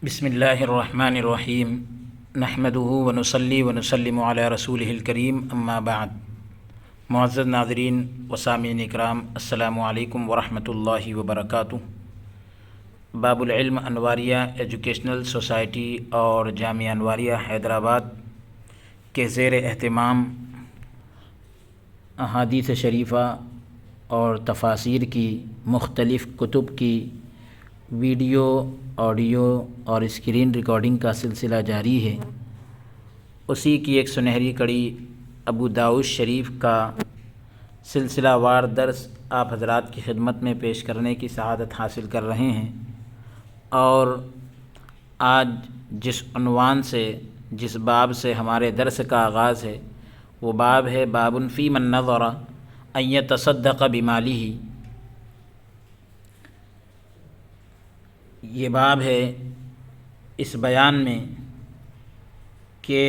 بسم اللہ الرحمن الرحیم نحمدہ ونصلی ونسلم علی رسولہ الکریم اما بعد۔ معزز ناظرین و سامعین اکرام، السلام علیکم ورحمۃ اللہ وبرکاتہ۔ باب العلم انواریہ ایجوکیشنل سوسائٹی اور جامعہ انواریہ حیدرآباد کے زیر اہتمام احادیث شریفہ اور تفاسیر کی مختلف کتب کی ویڈیو، آڈیو اور اسکرین ریکارڈنگ کا سلسلہ جاری ہے۔ اسی کی ایک سنہری کڑی ابو داؤد شریف کا سلسلہ وار درس آپ حضرات کی خدمت میں پیش کرنے کی سعادت حاصل کر رہے ہیں، اور آج جس عنوان سے، جس باب سے ہمارے درس کا آغاز ہے، وہ باب ہے باب فی من نظر ان یتصدق بمالہ۔ یہ باب ہے اس بیان میں کہ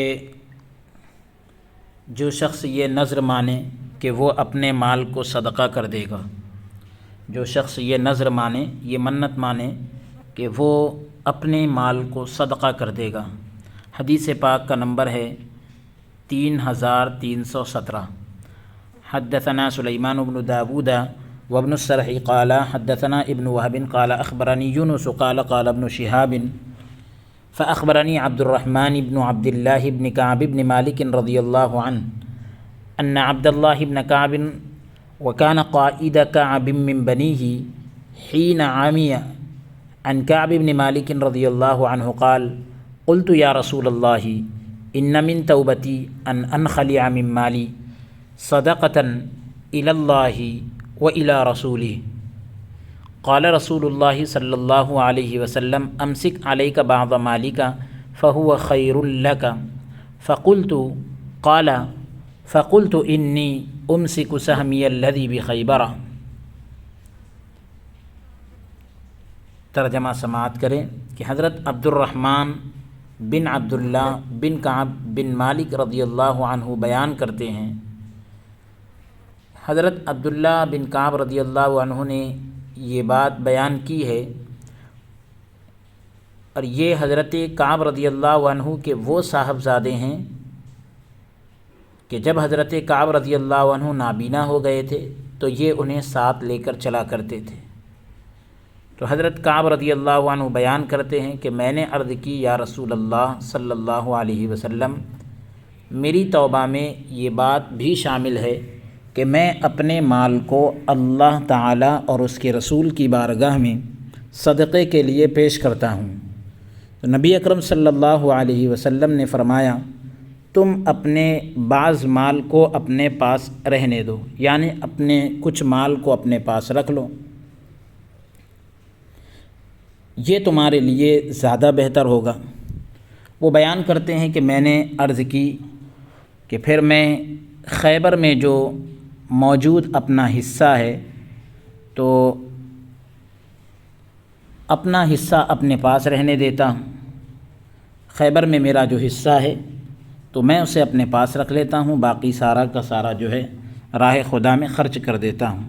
جو شخص یہ نذر مانے کہ وہ اپنے مال کو صدقہ کر دے گا، جو شخص یہ نذر مانے، یہ منت مانے کہ وہ اپنے مال کو صدقہ کر دے گا۔ حدیث پاک کا نمبر ہے 3317۔ حدثنا سلیمان بن داود وابن السرح قال حدثنا ابن وهب قال اخبرني يونس قال قال ابن شهاب فاخبرني عبد الرحمن بن عبد الله بن كعب بن مالك رضي الله عنه ان عبد الله بن كعب وكان قائد كعب من بنيه حين عمي عن كعب بن مالك رضي الله عنه قال قلت يا رسول الله ان من توبتي ان انخلع من مالي صدقة الى الله وإلى رسوله قال رسول الله صلى الله عليه وسلم أمسك عليك بعض مالك فهو خير لك فقلت إني أمسك سهمي الذي بخيبر۔ ترجمہ سماعت کریں کہ حضرت عبد الرحمن بن عبداللہ بن کعب بن مالک رضی اللہ عنہ بیان کرتے ہیں، حضرت عبداللہ بن کعب رضی اللہ عنہ نے یہ بات بیان کی ہے، اور یہ حضرت کعب رضی اللہ عنہ کے وہ صاحبزادے ہیں کہ جب حضرت کعب رضی اللہ عنہ نابینا ہو گئے تھے تو یہ انہیں ساتھ لے کر چلا کرتے تھے۔ تو حضرت کعب رضی اللہ عنہ بیان کرتے ہیں کہ میں نے عرض کی، یا رسول اللہ صلی اللہ علیہ وسلم، میری توبہ میں یہ بات بھی شامل ہے کہ میں اپنے مال کو اللہ تعالیٰ اور اس کے رسول کی بارگاہ میں صدقے کے لیے پیش کرتا ہوں۔ تو نبی اکرم صلی اللہ علیہ وسلم نے فرمایا، تم اپنے بعض مال کو اپنے پاس رہنے دو، یعنی اپنے کچھ مال کو اپنے پاس رکھ لو، یہ تمہارے لیے زیادہ بہتر ہوگا۔ وہ بیان کرتے ہیں کہ میں نے عرض کی کہ پھر میں خیبر میں جو موجود اپنا حصہ ہے تو اپنا حصہ اپنے پاس رہنے دیتا ہوں، خیبر میں میرا جو حصہ ہے تو میں اسے اپنے پاس رکھ لیتا ہوں، باقی سارا کا سارا جو ہے راہ خدا میں خرچ کر دیتا ہوں۔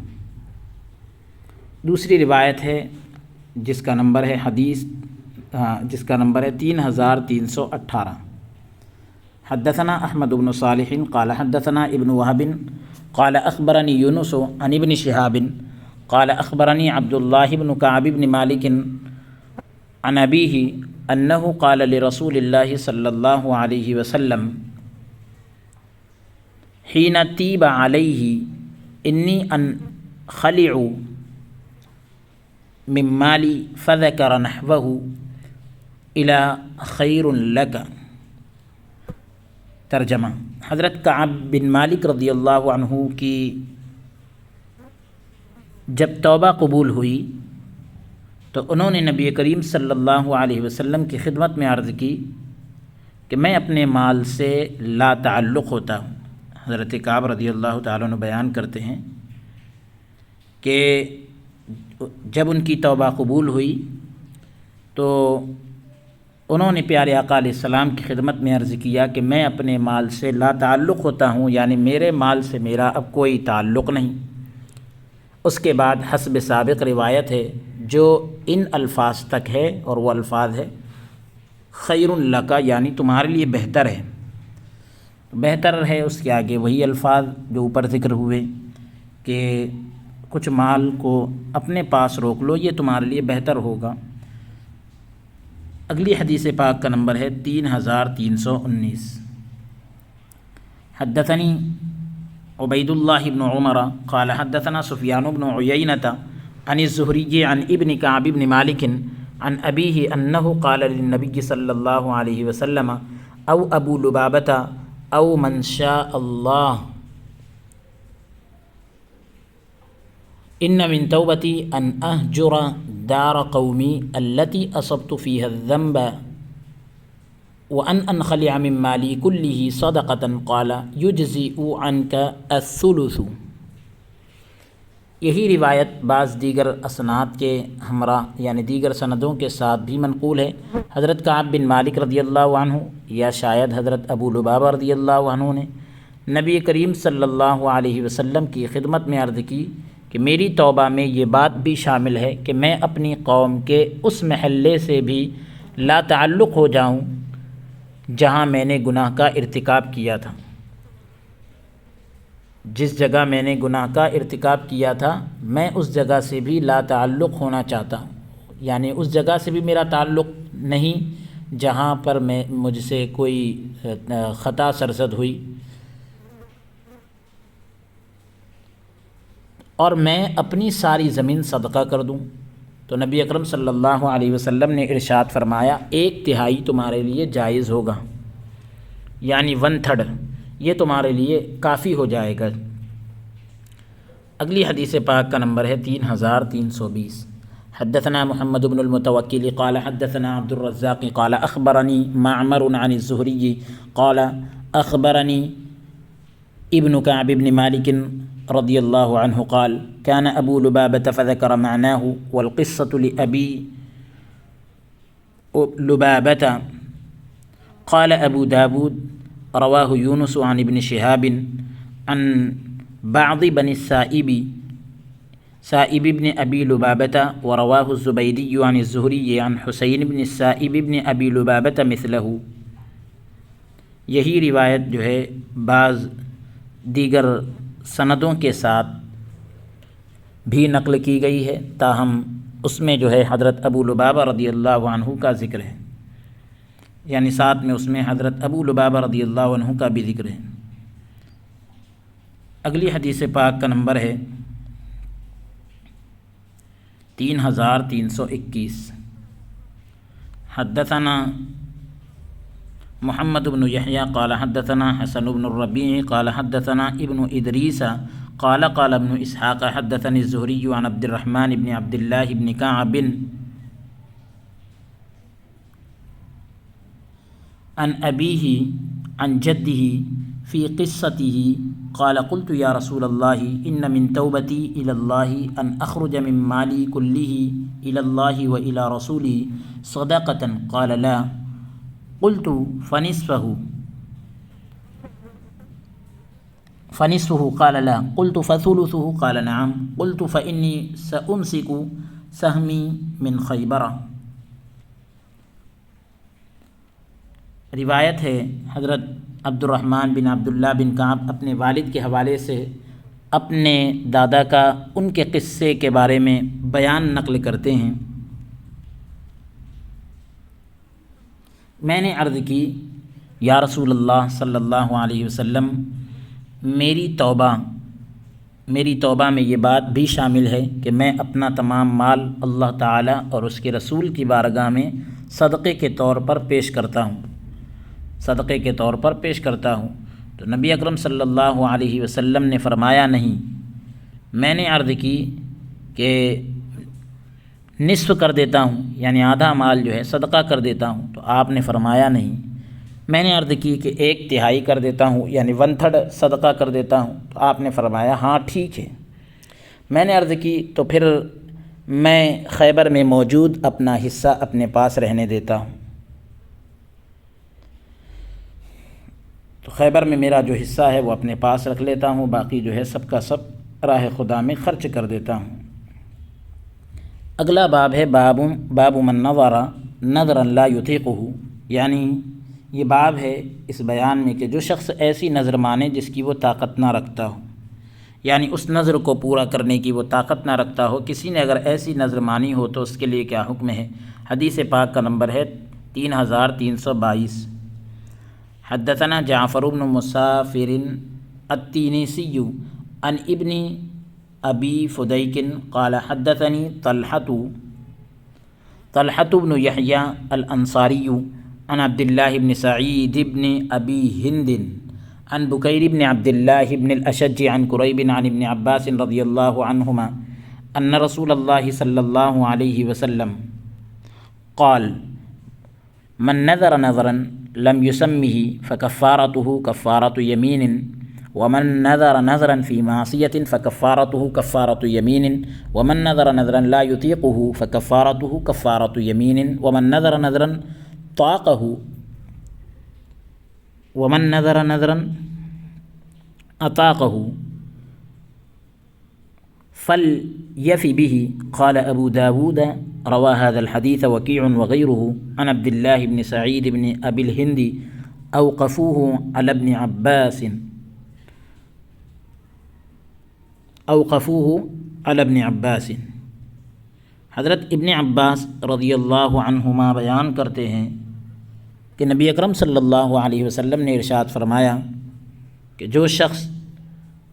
دوسری روایت ہے جس کا نمبر ہے 3318۔ حدثنا احمد بن صالح قال حدثنا ابن وهب قال اخبرني يونس عن ابن شهاب قال اخبرني عبد الله بن كعب بن مالك عن ابيه انه قال لرسول الله صلى الله عليه وسلم حين تيب عليه اني انخلع من مالي فذكر نحوه الى خير لك۔ ترجمہ، حضرت کعب بن مالک رضی اللہ عنہ کی جب توبہ قبول ہوئی تو انہوں نے نبی کریم صلی اللہ علیہ وسلم کی خدمت میں عرض کی کہ میں اپنے مال سے لا تعلق ہوتا ہوں۔ حضرت کعب رضی اللہ تعالیٰ عنہ بیان کرتے ہیں کہ جب ان کی توبہ قبول ہوئی تو انہوں نے پیارے آقا علیہ السلام کی خدمت میں عرض کیا کہ میں اپنے مال سے لا تعلق ہوتا ہوں، یعنی میرے مال سے میرا اب کوئی تعلق نہیں۔ اس کے بعد حسب سابق روایت ہے جو ان الفاظ تک ہے، اور وہ الفاظ ہے خیر لک یعنی تمہارے لیے بہتر ہے. بہتر ہے اس کے آگے وہی الفاظ جو اوپر ذکر ہوئے کہ کچھ مال کو اپنے پاس روک لو، یہ تمہارے لیے بہتر ہوگا. اگلی حدیث پاک کا نمبر ہے 3319. حدثنی عبید اللہ بن عمر قال حدثنا سفیان بن عیینۃ عن الزہری عن ابن کعب بن مالک عن ابیہ انہ قال للنبی صلی اللہ علیہ وسلم او ابو لبابۃ او من شاء اللہ ان من توبتی ان اہجر دار قومی التی اصبت فیہا الذنب وان انخلع من مالی کلہ صدقۃ قال یجزئ عنک الثلث. یہی روایت بعض دیگر اسناد کے ہمراہ یعنی دیگر سندوں کے ساتھ بھی منقول ہے. حضرت کعب بن مالک رضی اللہ عنہ یا شاید حضرت ابو لبابہ رضی اللہ عنہ نے نبی کریم صلی اللہ علیہ وسلم کی خدمت میں عرض کی کہ میری توبہ میں یہ بات بھی شامل ہے کہ میں اپنی قوم کے اس محلے سے بھی لا تعلق ہو جاؤں جہاں میں نے گناہ کا ارتکاب کیا تھا. جس جگہ میں نے گناہ کا ارتکاب کیا تھا میں اس جگہ سے بھی لا تعلق ہونا چاہتا ہوں، یعنی اس جگہ سے بھی میرا تعلق نہیں جہاں پر مجھ سے کوئی خطا سرزد ہوئی، اور میں اپنی ساری زمین صدقہ کر دوں. تو نبی اکرم صلی اللہ علیہ وسلم نے ارشاد فرمایا 1/3 تمہارے لیے جائز ہوگا، یعنی 1/3 یہ تمہارے لیے کافی ہو جائے گا. اگلی حدیث پاک کا نمبر ہے 3320. حدثنا محمد بن المتوکل قال حدثنا عبد الرزاق قال اخبرنی معمر عن الزہری قال اخبرنی ابن کعب بن مالک رضی اللہ عنہ قال كان ابو لبابة فذكر معناه والقصة لأبي لبابة. قال ابو داود رواه یونس عن ابن شہاب عن بعض بن سائب بن ابی لبابة ورواه الزبیدی عن الزہری عن حسین بن سائب بن ابی لبابة مثلہ. یہی روایت جو ہے بعض دیگر سندوں کے ساتھ بھی نقل کی گئی ہے، تاہم اس میں جو ہے حضرت ابو لبابہ رضی اللہ عنہ کا ذکر ہے، یعنی ساتھ میں اس میں حضرت ابو لبابہ رضی اللہ عنہ کا بھی ذکر ہے. اگلی حدیث پاک کا نمبر ہے 3321. حدثنا محمد بن یحییٰ قال حدثنا حسن بن الربیع قال حدثنا ابن ادریس قال قال ابن اسحاق حدثني الزہری عن عبد الرحمن بن عبد اللہ بن کعب عن ابیہ عن جدہ فی قصته قال قلت یا رسول اللہ ان من توبتی الی اللہ ان اخرج من مالی کلہ الی اللہ و الی رسولہ صدقۃ قال لا قلت فنصفه قال لا قلت فثلثه قال نعم قلت فإني سأمسك سهمي من خیبر. روایت ہے حضرت عبد الرحمن بن عبداللہ بن کعب اپنے والد کے حوالے سے اپنے دادا کا ان کے قصے کے بارے میں بیان نقل کرتے ہیں. میں نے عرض کی یا رسول اللہ صلی اللہ علیہ وسلم میری توبہ میں یہ بات بھی شامل ہے کہ میں اپنا تمام مال اللہ تعالیٰ اور اس کے رسول کی بارگاہ میں صدقے کے طور پر پیش کرتا ہوں. تو نبی اکرم صلی اللہ علیہ وسلم نے فرمایا نہیں. میں نے عرض کی کہ نصف کر دیتا ہوں، یعنی آدھا مال جو ہے صدقہ کر دیتا ہوں. تو آپ نے فرمایا نہیں. میں نے عرض کی کہ 1/3 کر دیتا ہوں، یعنی 1/3 صدقہ کر دیتا ہوں. تو آپ نے فرمایا ہاں ٹھیک ہے. میں نے عرض کی تو پھر میں خیبر میں موجود اپنا حصہ اپنے پاس رہنے دیتا ہوں. تو خیبر میں میرا جو حصہ ہے وہ اپنے پاس رکھ لیتا ہوں، باقی جو ہے سب کا سب راہ خدا میں خرچ کر دیتا ہوں. اگلا باب ہے باب من نظر نظرا لا یطیقہ یعنی یہ باب ہے اس بیان میں کہ جو شخص ایسی نظر مانے جس کی وہ طاقت نہ رکھتا ہو، یعنی اس نظر کو پورا کرنے کی وہ طاقت نہ رکھتا ہو، کسی نے اگر ایسی نظر مانی ہو تو اس کے لیے کیا حکم ہے۔ حدیث پاک کا نمبر ہے 3322۔ حدثنا جعفر بن مسافر التینیسی عن ابن ابی فدیک قال حدثنی طلحة بن یحییٰ الانصاری عن عبد اللہ بن سعید بن ابی ہند عن بکیر بن عبد اللہ بن الاشج عن قریب عن ابن عباس رضی اللہ عنہما ان رسول اللہ صلی اللہ علیہ وسلم قال من نذر نذرا لم يسمه فكفارته كفارة يمين ومن نذر نذرا في معصية فكفارته كفارة يمين ومن نذر نذرا لا يطيقه فكفارته كفارة يمين ومن نذر نذرا طاقه ومن نذر نذرا أطاقه فليف به۔ قال أبو داود روى هذا الحديث وكيع وغيره عن عبد الله بن سعيد بن أبي الهند أوقفوه على ابن عباس۔ حضرت ابن عباس رضی اللہ عنہما بیان کرتے ہیں کہ نبی اکرم صلی اللہ علیہ وسلم نے ارشاد فرمایا کہ جو شخص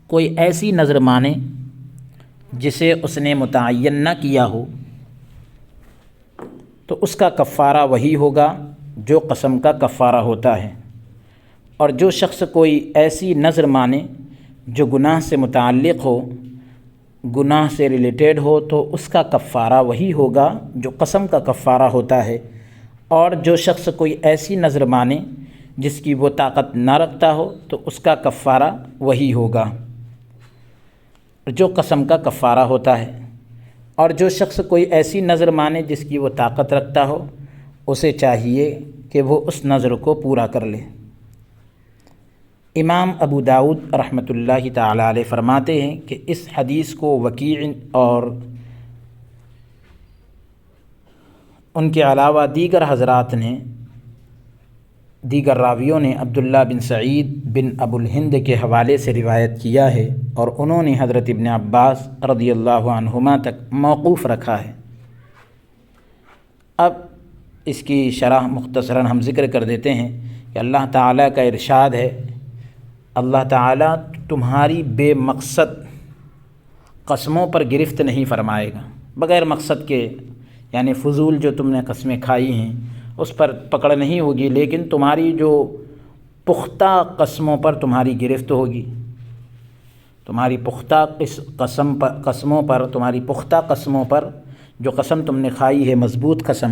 کوئی ایسی نظر مانے جسے اس نے متعین نہ کیا ہو تو اس کا کفارہ وہی ہوگا جو قسم کا کفارہ ہوتا ہے، اور جو شخص کوئی ایسی نظر مانے جو گناہ سے متعلق ہو، گناہ سے ریلیٹڈ ہو، تو اس کا کفارہ وہی ہوگا جو قسم کا کفارہ ہوتا ہے، اور جو شخص کوئی ایسی نظر مانے جس کی وہ طاقت نہ رکھتا ہو تو اس کا کفارہ وہی ہوگا جو قسم کا کفارہ ہوتا ہے، اور جو شخص کوئی ایسی نظر مانے جس کی وہ طاقت رکھتا ہو اسے چاہیے کہ وہ اس نظر کو پورا کر لے۔ امام ابو داود رحمۃ اللہ تعالی علیہ فرماتے ہیں کہ اس حدیث کو وکیع اور ان کے علاوہ دیگر حضرات نے، دیگر راویوں نے عبداللہ بن سعید بن ابو الہند کے حوالے سے روایت کیا ہے، اور انہوں نے حضرت ابن عباس رضی اللہ عنہما تک موقوف رکھا ہے۔ اب اس کی شرح مختصراً ہم ذکر کر دیتے ہیں کہ اللہ تعالیٰ کا ارشاد ہے، اللہ تعالیٰ تمہاری بے مقصد قسموں پر گرفت نہیں فرمائے گا، بغیر مقصد کے، یعنی فضول جو تم نے قسمیں کھائی ہیں اس پر پکڑ نہیں ہوگی، لیکن تمہاری جو پختہ قسموں پر تمہاری گرفت ہوگی، تمہاری پختہ قسموں پر، تمہاری پختہ قسموں پر، جو قسم تم نے کھائی ہے مضبوط قسم،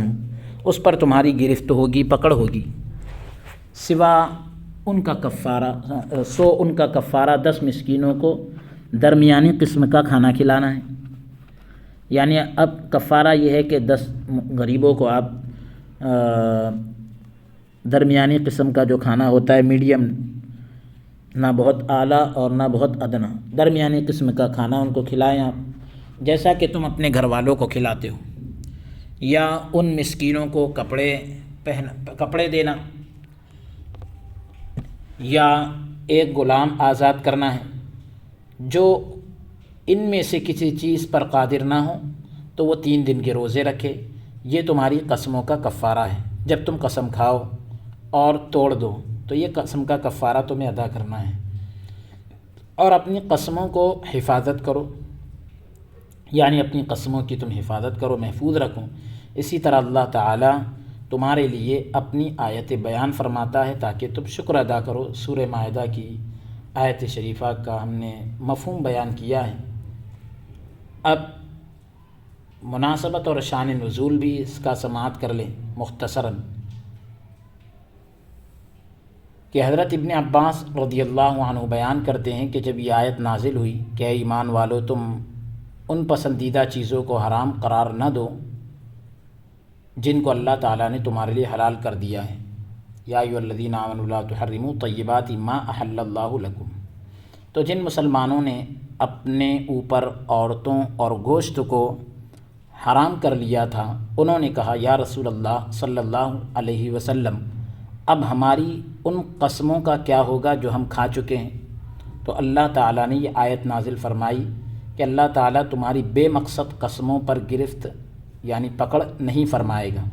اس پر تمہاری گرفت ہوگی، پکڑ ہوگی، سوا ان کا کفارہ 10 مسکینوں کو درمیانی قسم کا کھانا کھلانا ہے۔ یعنی اب کفارہ یہ ہے کہ 10 غریبوں کو آپ درمیانی قسم کا جو کھانا ہوتا ہے، میڈیم، نہ بہت اعلیٰ اور نہ بہت ادنا، درمیانی قسم کا کھانا ان کو کھلائیں آپ، جیسا کہ تم اپنے گھر والوں کو کھلاتے ہو، یا ان مسکینوں کو کپڑے دینا، یا ایک غلام آزاد کرنا ہے۔ جو ان میں سے کسی چیز پر قادر نہ ہو تو وہ 3 دن کے روزے رکھے، یہ تمہاری قسموں کا کفارہ ہے۔ جب تم قسم کھاؤ اور توڑ دو تو یہ قسم کا کفارہ تمہیں ادا کرنا ہے، اور اپنی قسموں کو حفاظت کرو، یعنی اپنی قسموں کی تم حفاظت کرو، محفوظ رکھو۔ اسی طرح اللہ تعالیٰ تمہارے لیے اپنی آیت بیان فرماتا ہے تاکہ تم شکر ادا کرو۔ سورہ مائدہ کی آیت شریفہ کا ہم نے مفہوم بیان کیا ہے۔ اب مناسبت اور شان نزول بھی اس کا سماعت کر لیں مختصراً، کہ حضرت ابن عباس رضی اللہ عنہ بیان کرتے ہیں کہ جب یہ آیت نازل ہوئی کہ اے ایمان والو تم ان پسندیدہ چیزوں کو حرام قرار نہ دو جن کو اللہ تعالیٰ نے تمہارے لیے حلال کر دیا ہے، یا ایھا الذین آمنوا لا تحرموا طیبات ما احل اللہ لکم، تو جن مسلمانوں نے اپنے اوپر عورتوں اور گوشت کو حرام کر لیا تھا، انہوں نے کہا یا رسول اللہ صلی اللہ علیہ وسلم، اب ہماری ان قسموں کا کیا ہوگا جو ہم کھا چکے ہیں؟ تو اللہ تعالیٰ نے یہ آیت نازل فرمائی کہ اللہ تعالیٰ تمہاری بے مقصد قسموں پر گرفت یعنی پکڑ نہیں فرمائے گا۔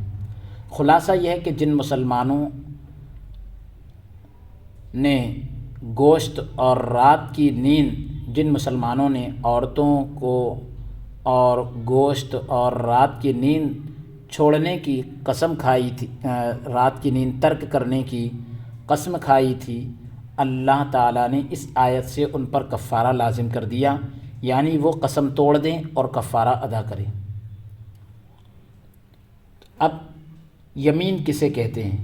خلاصہ یہ ہے کہ جن مسلمانوں نے گوشت اور رات کی نیند، جن مسلمانوں نے عورتوں کو اور گوشت اور رات کی نیند چھوڑنے کی قسم کھائی تھی، رات کی نیند ترک کرنے کی قسم کھائی تھی، اللہ تعالیٰ نے اس آیت سے ان پر کفارہ لازم کر دیا، یعنی وہ قسم توڑ دیں اور کفارہ ادا کریں۔ اب یمین کسے کہتے ہیں؟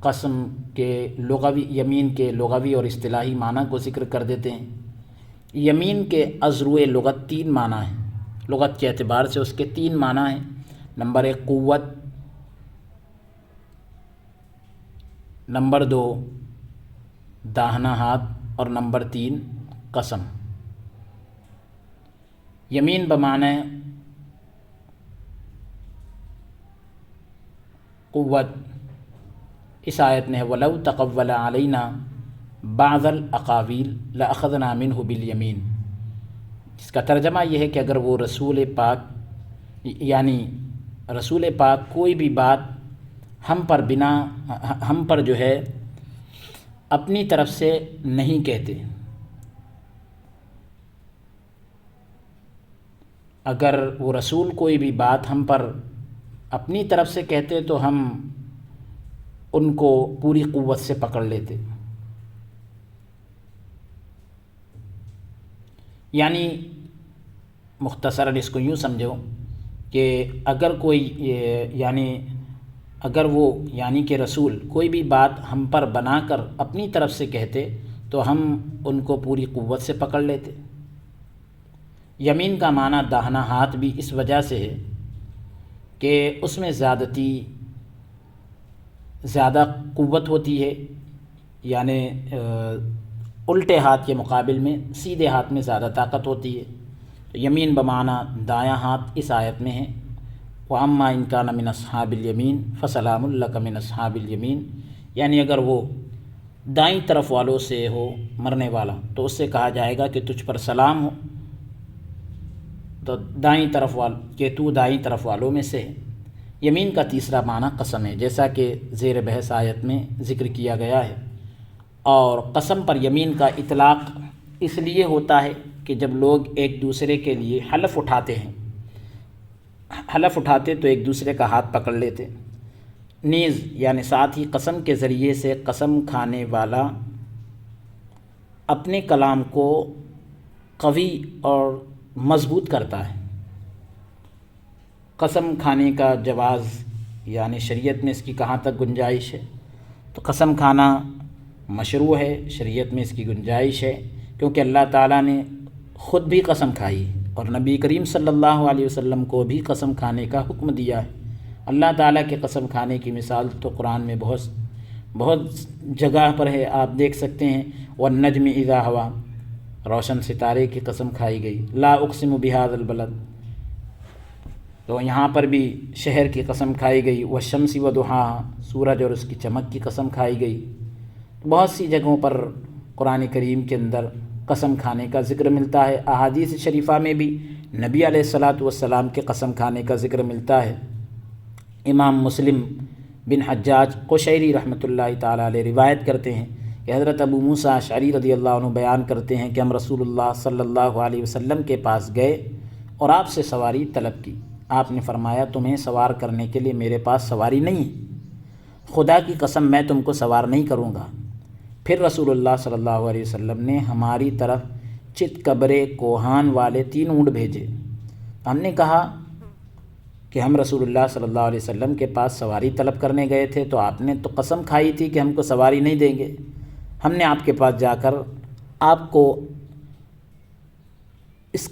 قسم کے لغوی، یمین کے لغوی اور اصطلاحی معنی کو ذکر کر دیتے ہیں۔ یمین کے ازروِ لغت 3 معنی ہیں، لغت کے اعتبار سے اس کے 3 معنی ہیں۔ نمبر 1 قوت، نمبر 2 داہنا ہاتھ، اور نمبر 3 قسم۔ یمین بمعنی قوت، اس آیت میں ہے وَلَوْ تَقَوَّلَ عَلَيْنَا بَعْضَ الْأَقَاوِيلِ لَأَخَذْنَا مِنْهُ بِالْيَمِينِ، اس کا ترجمہ یہ ہے کہ اگر وہ رسول پاک یعنی رسول پاک کوئی بھی بات ہم پر جو ہے اپنی طرف سے نہیں کہتے، اگر وہ رسول کوئی بھی بات ہم پر اپنی طرف سے کہتے تو ہم ان کو پوری قوت سے پکڑ لیتے۔ یعنی مختصراً اس کو یوں سمجھو کہ اگر کوئی اگر وہ یعنی کہ رسول کوئی بھی بات ہم پر بنا کر اپنی طرف سے کہتے تو ہم ان کو پوری قوت سے پکڑ لیتے۔ یمین کا معنی داہنا ہاتھ بھی اس وجہ سے ہے کہ اس میں زیادہ قوت ہوتی ہے، یعنی الٹے ہاتھ کے مقابل میں سیدھے ہاتھ میں زیادہ طاقت ہوتی ہے۔ تو یمین بمعنی دایاں ہاتھ اس آیت میں ہے۔ وَأَمَّا إِن كَانَ مِنْ أَصْحَابِ الْيَمِينِ فَسَلَامٌ لَكَ مِنْ أَصْحَابِ الْيَمِينِ، یعنی اگر وہ دائیں طرف والوں سے ہو مرنے والا تو اس سے کہا جائے گا کہ تجھ پر سلام ہو، تو دائیں طرف کہ تو دائیں طرف والوں میں سے ہے۔ یمین کا تیسرا معنی قسم ہے، جیسا کہ زیر بحث آیت میں ذکر کیا گیا ہے، اور قسم پر یمین کا اطلاق اس لیے ہوتا ہے کہ جب لوگ ایک دوسرے کے لیے حلف اٹھاتے تو ایک دوسرے کا ہاتھ پکڑ لیتے۔ نیز یعنی ساتھ ہی قسم کے ذریعے سے قسم کھانے والا اپنے کلام کو قوی اور مضبوط کرتا ہے۔ قسم کھانے کا جواز یعنی شریعت میں اس کی کہاں تک گنجائش ہے؟ تو قسم کھانا مشروع ہے، شریعت میں اس کی گنجائش ہے، کیونکہ اللہ تعالیٰ نے خود بھی قسم کھائی اور نبی کریم صلی اللہ علیہ وسلم کو بھی قسم کھانے کا حکم دیا ہے۔ اللہ تعالیٰ کے قسم کھانے کی مثال تو قرآن میں بہت جگہ پر ہے، آپ دیکھ سکتے ہیں وَالنَّجْمِ إِذَا هَوَىٰ، روشن ستارے کی قسم کھائی گئی، لا اقسم بهذا البلد، تو یہاں پر بھی شہر کی قسم کھائی گئی، والشمس وضحاها، سورج اور اس کی چمک کی قسم کھائی گئی۔ بہت سی جگہوں پر قرآن کریم کے اندر قسم کھانے کا ذکر ملتا ہے۔ احادیث شریفہ میں بھی نبی علیہ الصلاۃ والسلام کے قسم کھانے کا ذکر ملتا ہے۔ امام مسلم بن حجاج قشیری رحمۃ اللہ تعالیٰ علیہ روایت کرتے ہیں کہ حضرت ابو موسیٰ اشعری رضی اللہ عنہ بیان کرتے ہیں کہ ہم رسول اللہ صلی اللہ علیہ وسلم کے پاس گئے اور آپ سے سواری طلب کی۔ آپ نے فرمایا تمہیں سوار کرنے کے لیے میرے پاس سواری نہیں ہے، خدا کی قسم میں تم کو سوار نہیں کروں گا۔ پھر رسول اللہ صلی اللہ علیہ وسلم نے ہماری طرف چت قبرے کوہان والے 3 اونٹ بھیجے۔ ہم نے کہا کہ ہم رسول اللہ صلی اللہ علیہ وسلم کے پاس سواری طلب کرنے گئے تھے، تو آپ نے تو قسم کھائی تھی کہ ہم کو سواری نہیں دیں گے۔ ہم نے آپ کے پاس جا کر آپ کو اس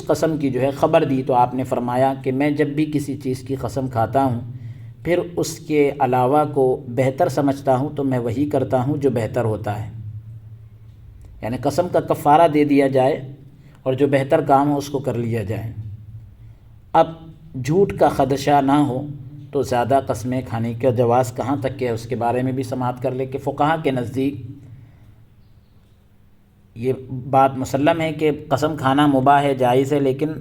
قسم کی جو ہے خبر دی، تو آپ نے فرمایا کہ میں جب بھی کسی چیز کی قسم کھاتا ہوں پھر اس کے علاوہ کو بہتر سمجھتا ہوں تو میں وہی کرتا ہوں جو بہتر ہوتا ہے، یعنی قسم کا کفارہ دے دیا جائے اور جو بہتر کام ہو اس کو کر لیا جائے۔ اب جھوٹ کا خدشہ نہ ہو تو زیادہ قسمیں کھانے کا جواز کہاں تک ہے اس کے بارے میں بھی سماعت کر لے کہ فقہا کے نزدیک یہ بات مسلم ہے کہ قسم کھانا مباح ہے، جائز ہے، لیکن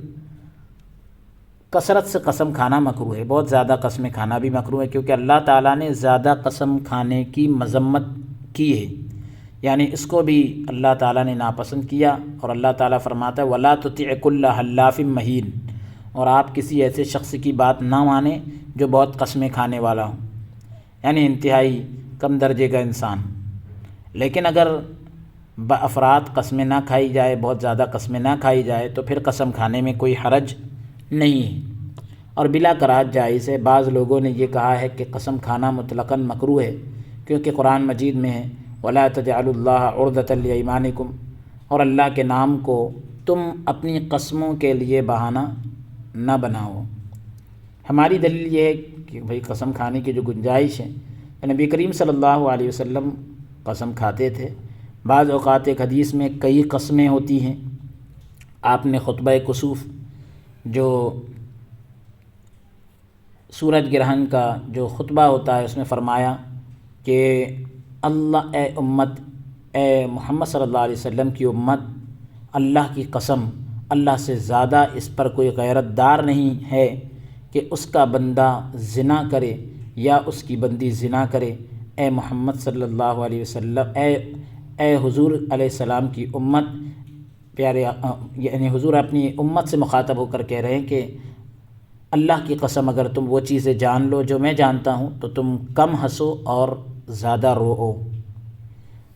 کثرت سے قسم کھانا مکروہ ہے، بہت زیادہ قسمیں کھانا بھی مکروہ ہے، کیونکہ اللہ تعالیٰ نے زیادہ قسم کھانے کی مذمت کی ہے، یعنی اس کو بھی اللہ تعالیٰ نے ناپسند کیا، اور اللہ تعالیٰ فرماتا ہے وَلَا تُطِعْ كُلَّ حَلَّافٍ مَّهِينٍ، اور آپ کسی ایسے شخص کی بات نہ مانیں جو بہت قسمیں کھانے والا ہوں، یعنی انتہائی کم درجے کا انسان۔ لیکن اگر افراد قسمیں نہ کھائی جائے، بہت زیادہ قسمیں نہ کھائی جائے تو پھر قسم کھانے میں کوئی حرج نہیں ہے اور بلا کراہت جائز ہے۔ بعض لوگوں نے یہ کہا ہے کہ قسم کھانا مطلقاً مکروہ ہے، کیونکہ قرآن مجید میں ہے وَلَا تَجْعَلُوا اللَّهَ عُرْضَةً لِأَيْمَانِكُمْ، اور اللہ کے نام کو تم اپنی قسموں کے لیے بہانہ نہ بناؤ۔ ہماری دلیل یہ ہے کہ بھئی قسم کھانے کی جو گنجائش ہے، نبی کریم صلی اللہ علیہ وسلم قسم کھاتے تھے۔ بعض اوقات ایک حدیث میں کئی قسمیں ہوتی ہیں۔ آپ نے خطبہ کسوف جو سورج گرہن کا جو خطبہ ہوتا ہے اس میں فرمایا کہ اللہ اے امت، اے محمد صلی اللہ علیہ وسلم کی امت، اللہ کی قسم، اللہ سے زیادہ اس پر کوئی غیرت دار نہیں ہے کہ اس کا بندہ زنا کرے یا اس کی بندی زنا کرے۔ اے محمد صلی اللہ علیہ وسلم، اے حضور علیہ السلام کی امت، پیارے یعنی حضور اپنی امت سے مخاطب ہو کر کہہ رہے ہیں کہ اللہ کی قسم اگر تم وہ چیزیں جان لو جو میں جانتا ہوں تو تم کم ہنسو اور زیادہ رو،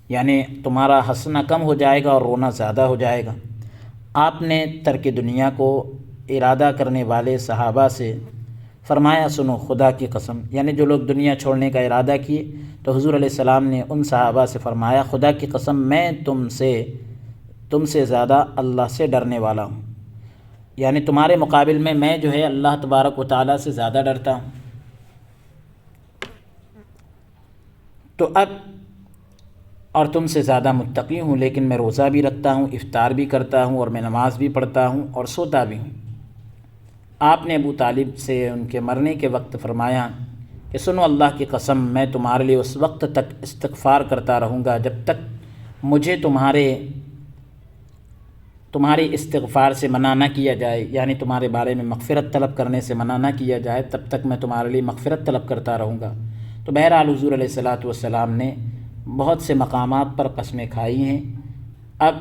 یعنی تمہارا ہنسنا کم ہو جائے گا اور رونا زیادہ ہو جائے گا۔ آپ نے ترک دنیا کو ارادہ کرنے والے صحابہ سے فرمایا سنو خدا کی قسم، یعنی جو لوگ دنیا چھوڑنے کا ارادہ کیے تو حضور علیہ السلام نے ان صحابہ سے فرمایا خدا کی قسم میں تم سے زیادہ اللہ سے ڈرنے والا ہوں، یعنی تمہارے مقابل میں جو ہے اللہ تبارک و تعالیٰ سے زیادہ ڈرتا ہوں۔ تو اب اور تم سے زیادہ متقی ہوں، لیکن میں روزہ بھی رکھتا ہوں، افطار بھی کرتا ہوں، اور میں نماز بھی پڑھتا ہوں اور سوتا بھی ہوں۔ آپ نے ابو طالب سے ان کے مرنے کے وقت فرمایا کہ سنو اللہ کی قسم میں تمہارے لیے اس وقت تک استغفار کرتا رہوں گا جب تک مجھے تمہارے استغفار سے منع نہ کیا جائے، یعنی تمہارے بارے میں مغفرت طلب کرنے سے منع نہ کیا جائے، تب تک میں تمہارے لیے مغفرت طلب کرتا رہوں گا۔ تو بہرحال حضور علیہ السلام نے بہت سے مقامات پر قسمیں کھائی ہیں۔ اب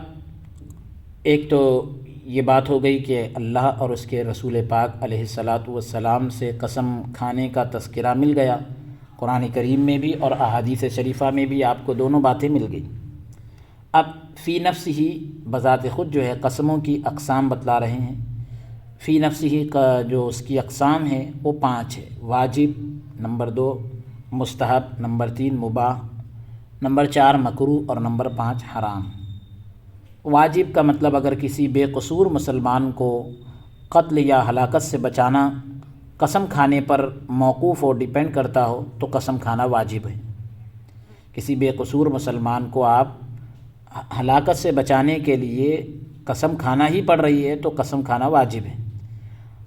ایک تو یہ بات ہو گئی کہ اللہ اور اس کے رسول پاک علیہ السلام سے قسم کھانے کا تذکرہ مل گیا، قرآن کریم میں بھی اور احادیث شریفہ میں بھی آپ کو دونوں باتیں مل گئی۔ اب فی نفس ہی بذات خود جو ہے قسموں کی اقسام بتلا رہے ہیں۔ فی نفس ہی کا جو اس کی اقسام ہے وہ 5 ہے، واجب، نمبر 2 مستحب، نمبر 3 مباح، نمبر 4 مکروہ اور نمبر 5 حرام۔ واجب کا مطلب اگر کسی بے قصور مسلمان کو قتل یا ہلاکت سے بچانا قسم کھانے پر موقوف ہو، ڈیپینڈ کرتا ہو تو قسم کھانا واجب ہے۔ کسی بے قصور مسلمان کو آپ ہلاکت سے بچانے کے لیے قسم کھانا ہی پڑ رہی ہے تو قسم کھانا واجب ہے۔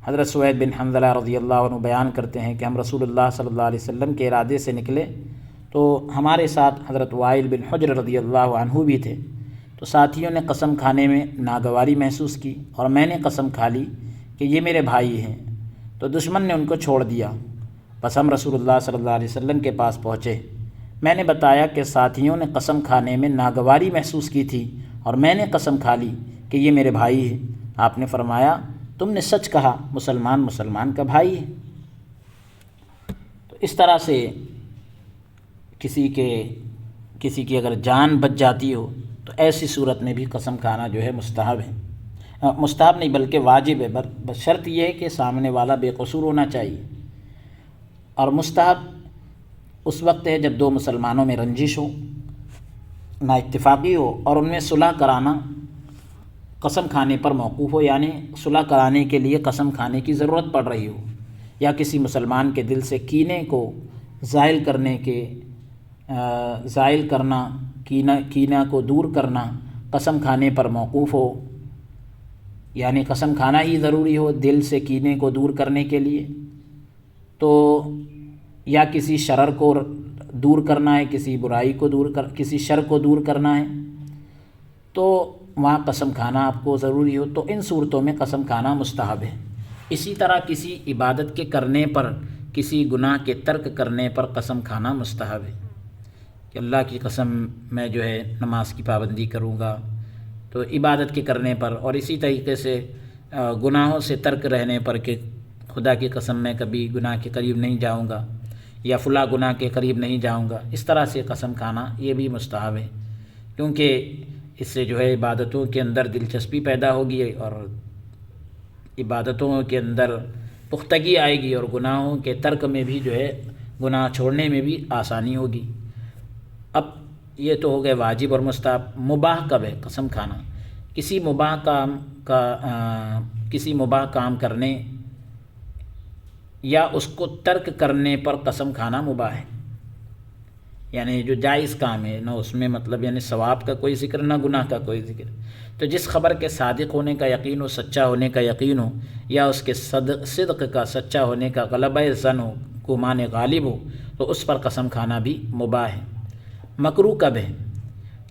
حضرت سوید بن حنظلہ رضی اللہ عنہ بیان کرتے ہیں کہ ہم رسول اللہ صلی اللہ علیہ وسلم کے ارادے سے نکلے تو ہمارے ساتھ حضرت وائل بن حجر رضی اللہ عنہ بھی تھے، تو ساتھیوں نے قسم کھانے میں ناگواری محسوس کی اور میں نے قسم کھا لی کہ یہ میرے بھائی ہیں، تو دشمن نے ان کو چھوڑ دیا۔ بس ہم رسول اللہ صلی اللہ علیہ وسلم کے پاس پہنچے، میں نے بتایا کہ ساتھیوں نے قسم کھانے میں ناگواری محسوس کی تھی اور میں نے قسم کھا لی کہ یہ میرے بھائی ہیں۔ آپ نے فرمایا تم نے سچ کہا، مسلمان کا بھائی ہے۔ تو اس طرح سے کسی کی اگر جان بچ جاتی ہو تو ایسی صورت میں بھی قسم کھانا جو ہے مستحب ہے، مستحب نہیں بلکہ واجب ہے، بس شرط یہ ہے کہ سامنے والا بے قصور ہونا چاہیے۔ اور مستحب اس وقت ہے جب 2 مسلمانوں میں رنجش ہو، نا اتفاقی ہو اور ان میں صلح کرانا قسم کھانے پر موقوف ہو، یعنی صلح کرانے کے لیے قسم کھانے کی ضرورت پڑ رہی ہو، یا کسی مسلمان کے دل سے کینے کو زائل کرنا، کینہ کو دور کرنا قسم کھانے پر موقوف ہو، یعنی قسم کھانا ہی ضروری ہو دل سے کینے کو دور کرنے کے لیے، تو یا کسی شرر کو دور کرنا ہے، کسی برائی کو کسی شر کو دور کرنا ہے، تو وہاں قسم کھانا آپ کو ضروری ہو، تو ان صورتوں میں قسم کھانا مستحب ہے۔ اسی طرح کسی عبادت کے کرنے پر، کسی گناہ کے ترک کرنے پر قسم کھانا مستحب ہے کہ اللہ کی قسم میں جو ہے نماز کی پابندی کروں گا، تو عبادت کے کرنے پر، اور اسی طریقے سے گناہوں سے ترک رہنے پر کہ خدا کی قسم میں کبھی گناہ کے قریب نہیں جاؤں گا یا فلاں گناہ کے قریب نہیں جاؤں گا، اس طرح سے قسم کھانا یہ بھی مستحب ہے، کیونکہ اس سے جو ہے عبادتوں کے اندر دلچسپی پیدا ہوگی اور عبادتوں کے اندر پختگی آئے گی، اور گناہوں کے ترک میں بھی جو ہے گناہ چھوڑنے میں بھی آسانی ہوگی۔ اب یہ تو ہو گئے واجب اور مستحب۔ مباح کب ہے قسم کھانا؟ کسی مباح کام کرنے یا اس کو ترک کرنے پر قسم کھانا مباح ہے، یعنی جو جائز کام ہے، نہ اس میں مطلب یعنی ثواب کا کوئی ذکر نہ گناہ کا کوئی ذکر، تو جس خبر کے صادق ہونے کا یقین ہو، سچا ہونے کا یقین ہو، یا اس کے صدق کا سچا ہونے کا غلبہ ظن ہو، گمان غالب ہو، تو اس پر قسم کھانا بھی مباح ہے۔ مکروہ کب ہے؟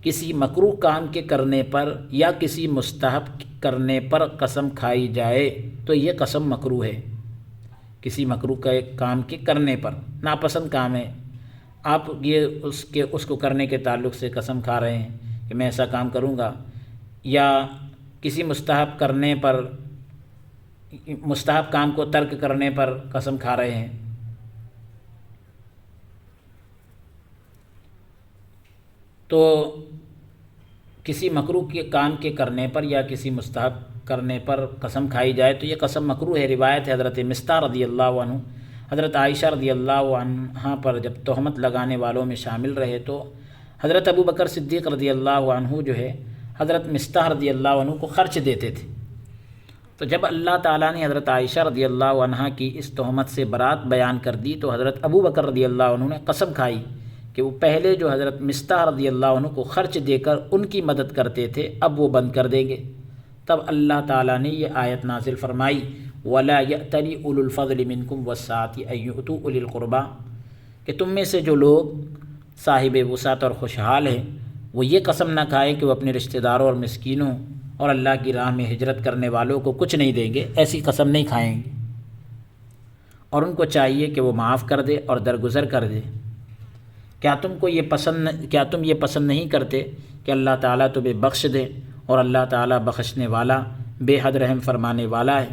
کسی مکروہ کام کے کرنے پر یا کسی مستحب کرنے پر قسم کھائی جائے تو یہ قسم مکروہ ہے۔ کسی مکروہ کا ایک کام کے کرنے پر، ناپسند کام ہے، آپ یہ اس کو کرنے کے تعلق سے قسم کھا رہے ہیں کہ میں ایسا کام کروں گا، یا کسی مستحب کرنے پر، مستحب کام کو ترک کرنے پر قسم کھا رہے ہیں، تو کسی مکروہ کے کام کے کرنے پر یا کسی مستحب کرنے پر قسم کھائی جائے تو یہ قسم مکروہ ہے۔ روایت ہے حضرت مصطح رضی اللہ عنہ، حضرت عائشہ رضی اللہ عنہ پر جب تہمت لگانے والوں میں شامل رہے تو حضرت ابو بکر صدیق رضی اللہ عنہ جو ہے حضرت مصطح رضی اللہ عنہ کو خرچ دیتے تھے، تو جب اللہ تعالیٰ نے حضرت عائشہ رضی اللہ عنہ کی اس تہمت سے برات بیان کر دی تو حضرت ابو بکر رضی اللہ عنہ نے قسم کھائی کہ وہ پہلے جو حضرت مصطح رضی اللہ عنہ کو خرچ دے کر ان کی مدد کرتے تھے اب وہ بند کر دیں گے۔ تب اللہ تعالیٰ نے یہ آیت نازل فرمائی وَلَا يَأْتَلِ أُولُو الْفَضْلِ مِنْكُمْ وَالسَّعَةِ أَن يُؤْتُوا أُولِي الْقُرْبَى، کہ تم میں سے جو لوگ صاحب وسعت اور خوشحال ہیں وہ یہ قسم نہ کھائیں کہ وہ اپنے رشتہ داروں اور مسکینوں اور اللہ کی راہ میں ہجرت کرنے والوں کو کچھ نہیں دیں گے، ایسی قسم نہیں کھائیں گے، اور ان کو چاہیے کہ وہ معاف کر دے اور درگزر کر دے۔ کیا تم یہ پسند نہیں کرتے کہ اللہ تعالیٰ تمہیں بخش دے، اور اللہ تعالیٰ بخشنے والا بے حد رحم فرمانے والا ہے۔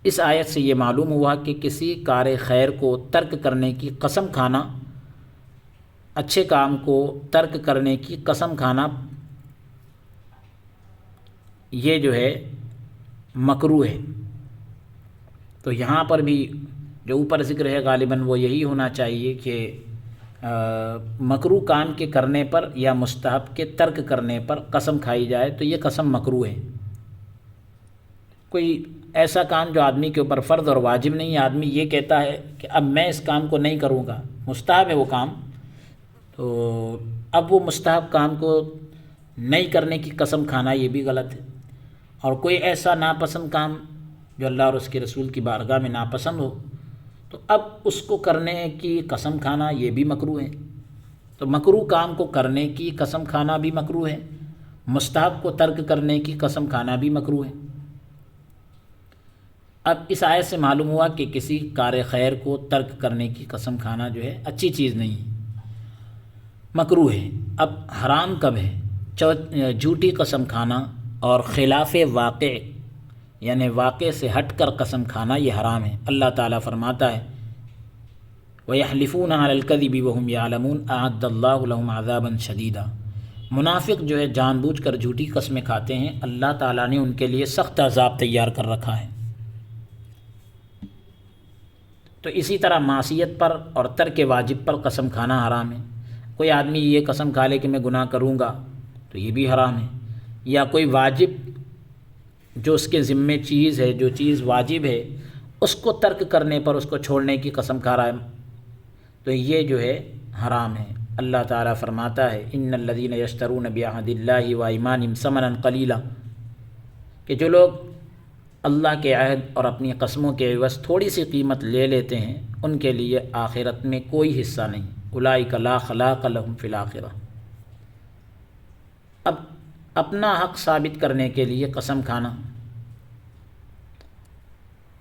اس آیت سے یہ معلوم ہوا کہ کسی کار خیر کو ترک کرنے کی قسم کھانا، اچھے کام کو ترک کرنے کی قسم کھانا، یہ جو ہے مکروہ ہے۔ تو یہاں پر بھی جو اوپر ذکر ہے غالباً وہ یہی ہونا چاہیے کہ مکروہ کام کے کرنے پر یا مستحب کے ترک کرنے پر قسم کھائی جائے تو یہ قسم مکروہ ہے۔ کوئی ایسا کام جو آدمی کے اوپر فرض اور واجب نہیں ہے، آدمی یہ کہتا ہے کہ اب میں اس کام کو نہیں کروں گا، مستحب ہے وہ کام، تو اب وہ مستحب کام کو نہیں کرنے کی قسم کھانا یہ بھی غلط ہے۔ اور کوئی ایسا ناپسند کام جو اللہ اور اس کے رسول کی بارگاہ میں ناپسند ہو تو اب اس کو کرنے کی قسم کھانا یہ بھی مکروہ ہے۔ تو مکروہ کام کو کرنے کی قسم کھانا بھی مکروہ ہے، مستحب کو ترک کرنے کی قسم کھانا بھی مکروہ ہے۔ اب اس آیت سے معلوم ہوا کہ کسی کار خیر کو ترک کرنے کی قسم کھانا جو ہے اچھی چیز نہیں ہے، مکروہ ہے۔ اب حرام کب ہے؟ جھوٹی قسم کھانا اور خلاف واقع، یعنی واقع سے ہٹ کر قسم کھانا یہ حرام ہے۔ اللہ تعالیٰ فرماتا ہے وَيَحْلِفُونَ عَلَى الْكَذِبِ وَهُمْ يَعْلَمُونَ أَعَدَّ اللَّهُ لَهُمْ عَذَابًا شَدِيدًا۔ منافق جو ہے جان بوجھ کر جھوٹی قسمیں کھاتے ہیں، اللہ تعالیٰ نے ان کے لیے سخت عذاب تیار کر رکھا ہے۔ تو اسی طرح معصیت پر اور ترک واجب پر قسم کھانا حرام ہے۔ کوئی آدمی یہ قسم کھا لے کہ میں گناہ کروں گا تو یہ بھی حرام ہے، یا کوئی واجب جو اس کے ذمے چیز ہے، جو چیز واجب ہے اس کو ترک کرنے پر، اس کو چھوڑنے کی قسم کھا رہا ہے تو یہ جو ہے حرام ہے۔ اللہ تعالیٰ فرماتا ہے ان الذین یشترون بعہد اللہ وایمانہم ثمنا قلیلا، کہ جو لوگ اللہ کے عہد اور اپنی قسموں کے عوض تھوڑی سی قیمت لے لیتے ہیں، ان کے لیے آخرت میں کوئی حصہ نہیں۔ اولئک لا خلاق لهم فی الآخرہ۔ اب اپنا حق ثابت کرنے کے لیے قسم کھانا،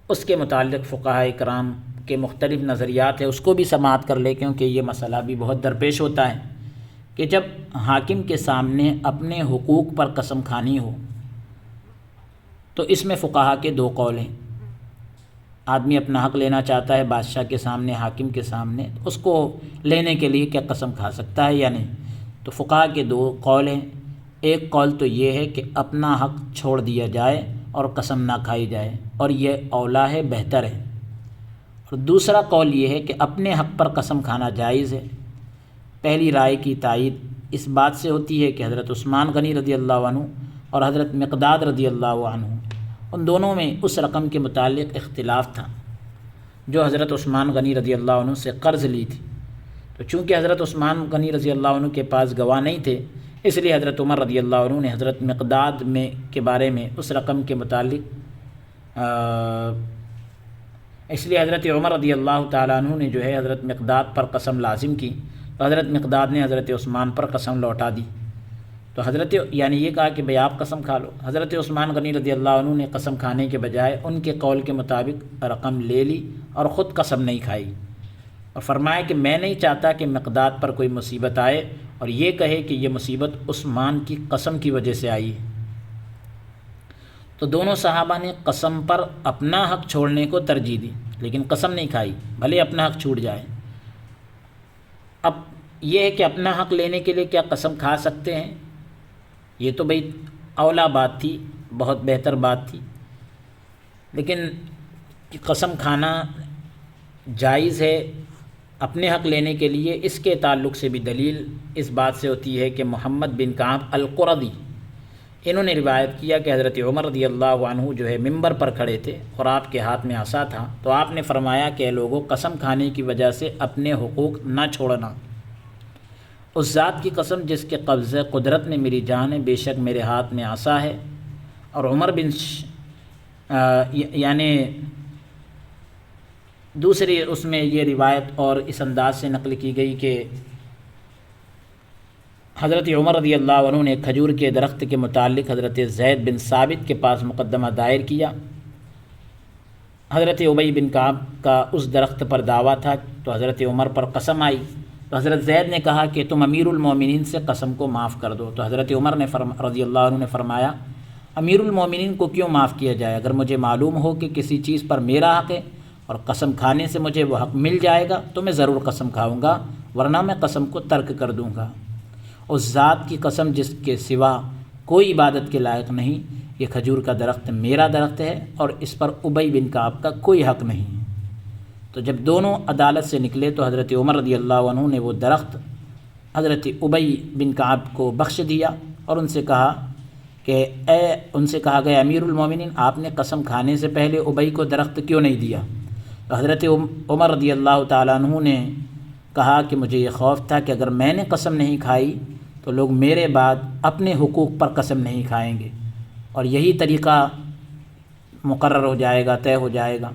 اس کے متعلق فقہاء کرام کے مختلف نظریات ہیں، اس کو بھی سماعت کر لیں، کیونکہ یہ مسئلہ بھی بہت درپیش ہوتا ہے کہ جب حاکم کے سامنے اپنے حقوق پر قسم کھانی ہو تو اس میں فقہاء کے دو قول ہیں۔ آدمی اپنا حق لینا چاہتا ہے بادشاہ کے سامنے، حاکم کے سامنے، اس کو لینے کے لیے کیا قسم کھا سکتا ہے یا نہیں؟ تو فقہاء کے دو قول ہیں۔ ایک قول تو یہ ہے کہ اپنا حق چھوڑ دیا جائے اور قسم نہ کھائی جائے، اور یہ اولیٰ ہے، بہتر ہے۔ اور دوسرا قول یہ ہے کہ اپنے حق پر قسم کھانا جائز ہے۔ پہلی رائے کی تائید اس بات سے ہوتی ہے کہ حضرت عثمان غنی رضی اللہ عنہ اور حضرت مقداد رضی اللہ عنہ، ان دونوں میں اس رقم کے متعلق اختلاف تھا جو حضرت عثمان غنی رضی اللہ عنہ سے قرض لی تھی۔ تو چونکہ حضرت عثمان غنی رضی اللہ عنہ کے پاس گواہ نہیں تھے، اس لیے حضرت عمر رضی اللہ عنہ نے حضرت مقداد کے بارے میں اس رقم کے متعلق اس لیے حضرت عمر رضی اللہ تعالیٰ عنہ نے جو ہے حضرت مقداد پر قسم لازم کی، تو حضرت مقداد نے حضرت عثمان پر قسم لوٹا دی۔ تو حضرت یعنی یہ کہا کہ بھئی آپ قسم کھا لو۔ حضرت عثمان غنی رضی اللہ عنہ نے قسم کھانے کے بجائے ان کے قول کے مطابق رقم لے لی اور خود قسم نہیں کھائی، اور فرمایا کہ میں نہیں چاہتا کہ مقداد پر کوئی مصیبت آئے اور یہ کہے کہ یہ مصیبت عثمان کی قسم کی وجہ سے آئی ہے۔ تو دونوں صحابہ نے قسم پر اپنا حق چھوڑنے کو ترجیح دی، لیکن قسم نہیں کھائی، بھلے اپنا حق چھوٹ جائے۔ اب یہ ہے کہ اپنا حق لینے کے لیے کیا قسم کھا سکتے ہیں؟ یہ تو بھئی اولا بات تھی، بہت بہتر بات تھی، لیکن قسم کھانا جائز ہے اپنے حق لینے کے لیے، اس کے تعلق سے بھی دلیل اس بات سے ہوتی ہے کہ محمد بن کعب القرظی، انہوں نے روایت کیا کہ حضرت عمر رضی اللہ عنہ جو ہے ممبر پر کھڑے تھے اور آپ کے ہاتھ میں عصا تھا، تو آپ نے فرمایا کہ اے لوگوں، قسم کھانے کی وجہ سے اپنے حقوق نہ چھوڑنا۔ اس ذات کی قسم جس کے قبضہ قدرت میں میری جان ہے، بے شک میرے ہاتھ میں عصا ہے۔ اور عمر بن یعنی دوسری اس میں یہ روایت اور اس انداز سے نقل کی گئی کہ حضرت عمر رضی اللہ عنہ نے کھجور کے درخت کے متعلق حضرت زید بن ثابت کے پاس مقدمہ دائر کیا۔ حضرت ابی بن کعب کا اس درخت پر دعویٰ تھا، تو حضرت عمر پر قسم آئی، تو حضرت زید نے کہا کہ تم امیر المومنین سے قسم کو معاف کر دو۔ تو حضرت عمر نے رضی اللہ عنہ نے فرمایا، امیر المومنین کو کیوں معاف کیا جائے؟ اگر مجھے معلوم ہو کہ کسی چیز پر میرا حق ہے اور قسم کھانے سے مجھے وہ حق مل جائے گا تو میں ضرور قسم کھاؤں گا، ورنہ میں قسم کو ترک کر دوں گا۔ اس ذات کی قسم جس کے سوا کوئی عبادت کے لائق نہیں، یہ کھجور کا درخت میرا درخت ہے اور اس پر ابی بن کعب کا کوئی حق نہیں۔ تو جب دونوں عدالت سے نکلے تو حضرت عمر رضی اللہ عنہ نے وہ درخت حضرت ابی بن کعب کو بخش دیا اور ان سے کہا گیا، امیر المومنین، آپ نے قسم کھانے سے پہلے ابی کو درخت کیوں نہیں دیا؟ تو حضرت عمر رضی اللہ تعالیٰ عنہ نے کہا کہ مجھے یہ خوف تھا کہ اگر میں نے قسم نہیں کھائی تو لوگ میرے بعد اپنے حقوق پر قسم نہیں کھائیں گے اور یہی طریقہ مقرر ہو جائے گا، طے ہو جائے گا،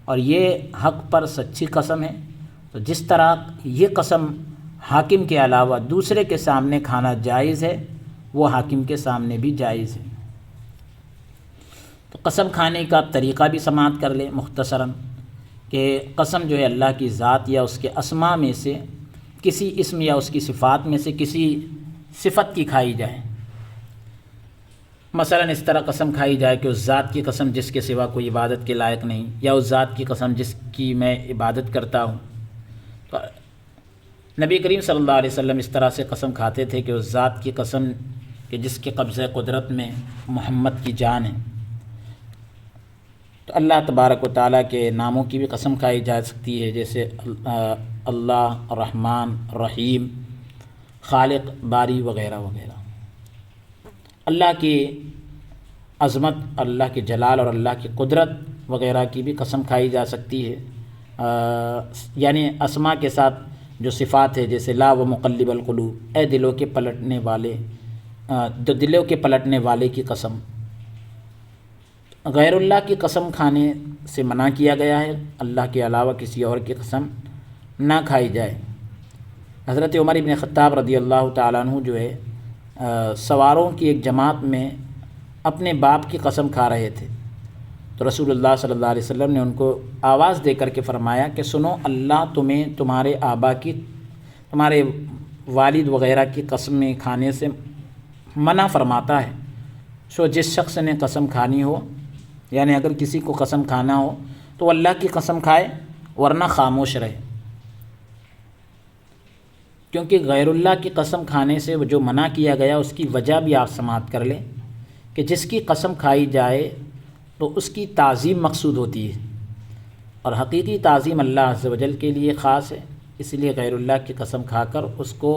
اور یہ حق پر سچی قسم ہے۔ تو جس طرح یہ قسم حاکم کے علاوہ دوسرے کے سامنے کھانا جائز ہے، وہ حاکم کے سامنے بھی جائز ہے۔ تو قسم کھانے کا طریقہ بھی سماعت کر لیں مختصراً، کہ قسم جو ہے اللہ کی ذات یا اس کے اسماء میں سے کسی اسم یا اس کی صفات میں سے کسی صفت کی کھائی جائے۔ مثلا اس طرح قسم کھائی جائے کہ اس ذات کی قسم جس کے سوا کوئی عبادت کے لائق نہیں، یا اس ذات کی قسم جس کی میں عبادت کرتا ہوں۔ تو نبی کریم صلی اللہ علیہ وسلم اس طرح سے قسم کھاتے تھے کہ اس ذات کی قسم کہ جس کے قبضہ قدرت میں محمد کی جان ہے۔ تو اللہ تبارک و تعالیٰ کے ناموں کی بھی قسم کھائی جا سکتی ہے، جیسے اللہ، رحمان، رحیم، خالق، باری وغیرہ وغیرہ۔ اللہ کی عظمت، اللہ کے جلال اور اللہ کی قدرت وغیرہ کی بھی قسم کھائی جا سکتی ہے، یعنی اسماء کے ساتھ جو صفات ہے، جیسے لا و مقلب القلوب، اے دلوں کے پلٹنے والے، دلوں کے پلٹنے والے کی قسم۔ غیر اللہ کی قسم کھانے سے منع کیا گیا ہے، اللہ کے علاوہ کسی اور کی قسم نہ کھائی جائے۔ حضرت عمر ابن خطاب رضی اللہ تعالیٰ عنہ جو ہے سواروں کی ایک جماعت میں اپنے باپ کی قسم کھا رہے تھے، تو رسول اللہ صلی اللہ علیہ وسلم نے ان کو آواز دے کر کے فرمایا کہ سنو، اللہ تمہیں تمہارے آبا کی، تمہارے والد وغیرہ کی قسمیں کھانے سے منع فرماتا ہے۔ سو جس شخص نے قسم کھانی ہو، یعنی اگر کسی کو قسم کھانا ہو تو وہ اللہ کی قسم کھائے، ورنہ خاموش رہے، کیونکہ غیر اللہ کی قسم کھانے سے جو منع کیا گیا اس کی وجہ بھی آپ سماعت کر لیں کہ جس کی قسم کھائی جائے تو اس کی تعظیم مقصود ہوتی ہے، اور حقیقی تعظیم اللہ عز و جل کے لیے خاص ہے، اس لیے غیر اللہ کی قسم کھا کر اس کو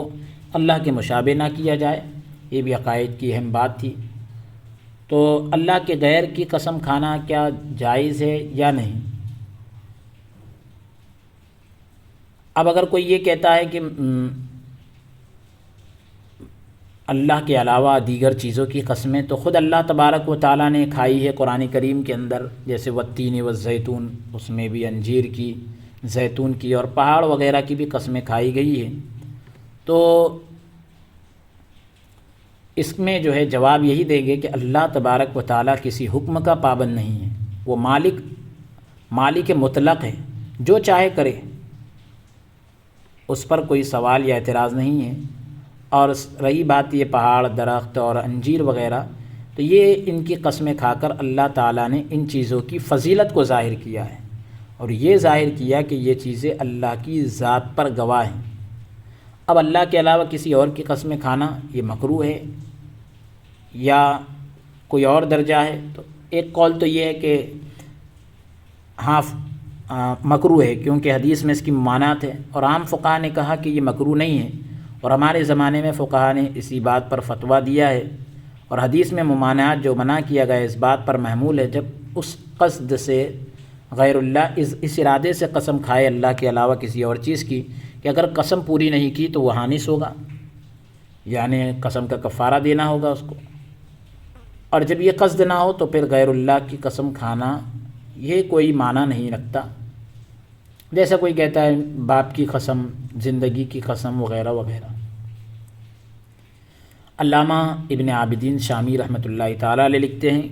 اللہ کے مشابہ نہ کیا جائے۔ یہ بھی عقائد کی اہم بات تھی۔ تو اللہ کے غیر کی قسم کھانا کیا جائز ہے یا نہیں؟ اب اگر کوئی یہ کہتا ہے کہ اللہ کے علاوہ دیگر چیزوں کی قسمیں تو خود اللہ تبارک و تعالیٰ نے کھائی ہے قرآن کریم کے اندر، جیسے والتین والزیتون، اس میں بھی انجیر کی، زیتون کی اور پہاڑ وغیرہ کی بھی قسمیں کھائی گئی ہیں۔ تو اس میں جو ہے جواب یہی دیں گے کہ اللہ تبارک و تعالیٰ کسی حکم کا پابند نہیں ہے، وہ مالک مطلق ہے، جو چاہے کرے، اس پر کوئی سوال یا اعتراض نہیں ہے۔ اور رہی بات یہ پہاڑ، درخت اور انجیر وغیرہ، تو یہ ان کی قسمیں کھا کر اللہ تعالیٰ نے ان چیزوں کی فضیلت کو ظاہر کیا ہے، اور یہ ظاہر کیا کہ یہ چیزیں اللہ کی ذات پر گواہ ہیں۔ اب اللہ کے علاوہ کسی اور کی قسمیں کھانا یہ مکروہ ہے یا کوئی اور درجہ ہے؟ تو ایک قول تو یہ ہے کہ ہاں مکروہ ہے، کیونکہ حدیث میں اس کی ممانعت ہے، اور عام فقہا نے کہا کہ یہ مکروہ نہیں ہے، اور ہمارے زمانے میں فقہا نے اسی بات پر فتویٰ دیا ہے۔ اور حدیث میں ممانعت جو منع کیا گیا اس بات پر محمول ہے جب اس قصد سے غیر اللہ اس ارادے سے قسم کھائے اللہ کے علاوہ کسی اور چیز کی کہ اگر قسم پوری نہیں کی تو وہ حانث ہوگا، یعنی قسم کا کفارہ دینا ہوگا اس کو، اور جب یہ قصد نہ ہو تو پھر غیر اللہ کی قسم کھانا یہ کوئی معنی نہیں رکھتا۔ جیسا کوئی کہتا ہے باپ کی قسم، زندگی کی قسم وغیرہ وغیرہ۔ علامہ ابن عابدین شامی رحمۃ اللہ تعالیٰ علیہ لکھتے ہیں